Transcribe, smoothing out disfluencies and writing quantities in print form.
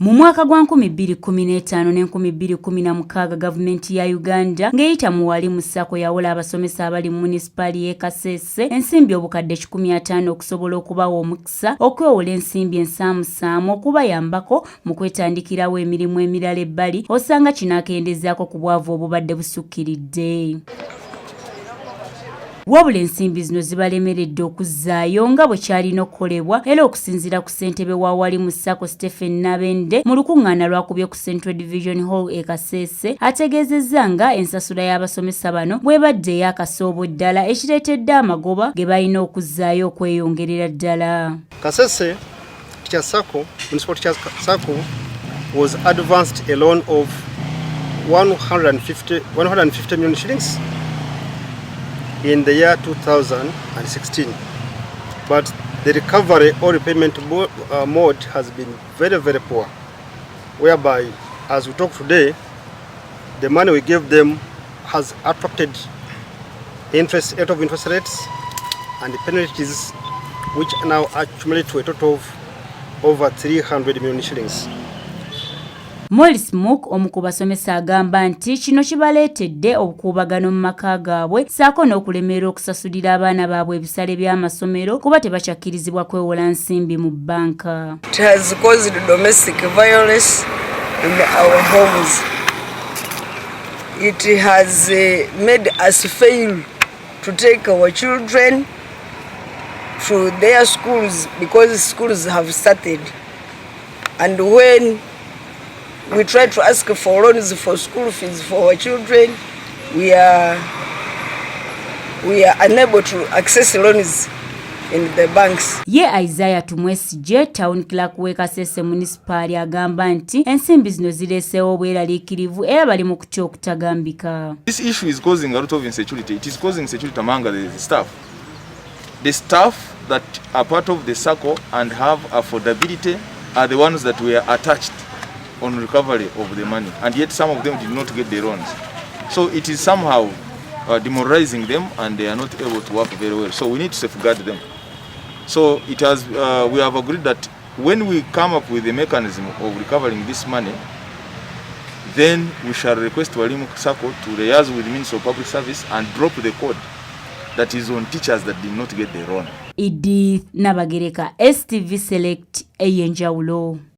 Mu mwaka gwa 2015 ne 2016 gavumenti ya Uganda ng'eyita mu walimu ssako yawola abasomesa abali mu munisipaali y'e Kasesse ensimbi obukadde 150 okusobola okubawa omukisa okwewola ensimbi ensaamusaamu okubayambako mu kwetandikirawo emirimu emirala ebbali osanga kino akendezaako ku bwavu obubadde busukkiridde. Wabula ensimbi zino zibalemeledde okuzzaayo nga bwe kyalina okukolebwa era okusinziira ku ssentebe wa walimu ssako Stephen Nabende mu lukuŋŋaana lwakubye ku Central Division Hall e Kasesse ategeezezza nga ensasula y'abasomesa bano bw'ebadde ey'akasoobo ddala ekireetedde amagoba ge balina okuzzaayo okweyongerera ddala. Kasesse Teacher Sacco, Municipal Teacher Sacco was advanced a loan of 150 million shillings in the year 2016, but the recovery or repayment mode has been very poor, whereby as we talk today, the money we gave them has attracted interest rates and the penalties, which now accumulate to a total of over 300 million shillings. Morris Mook omu ku basomesa agamba nti kino kibaleetedde obukuubagano mu maka gaabwe ssaako n'okulemerera okusasulira abaana baabwe ebisale by'amasomero kuba tebakyakirizibwa kwewola nsimbi mu bbanka. It has caused domestic violence in our homes. It has made us fail to take our children to their schools because schools have started, and when we try to ask for loans for school fees for our children, we are unable to access loans in the banks. Ye Isaiah Tumwesije town clerk we Kasesse municipal agamba nti ensimbi zino zireeseewo obweraliikirivu era bali mu kutya okutagambika. This issue is causing a lot of insecurity. It is causing insecurity among the staff. The staff that are part of the circle and have affordability are the ones that were attached on recovery of the money, and yet some of them did not get the loans. So it is somehow demoralizing them, and they are not able to work very well. So we need to safeguard them. So it has, we have agreed that when we come up with a mechanism of recovering this money, then we shall request Walimu Sacco to liaise with the Ministry of Public Service and drop the code that is on teachers that did not get the loan. Edith Nabagereka, STV Select, EY'ENJAWULO.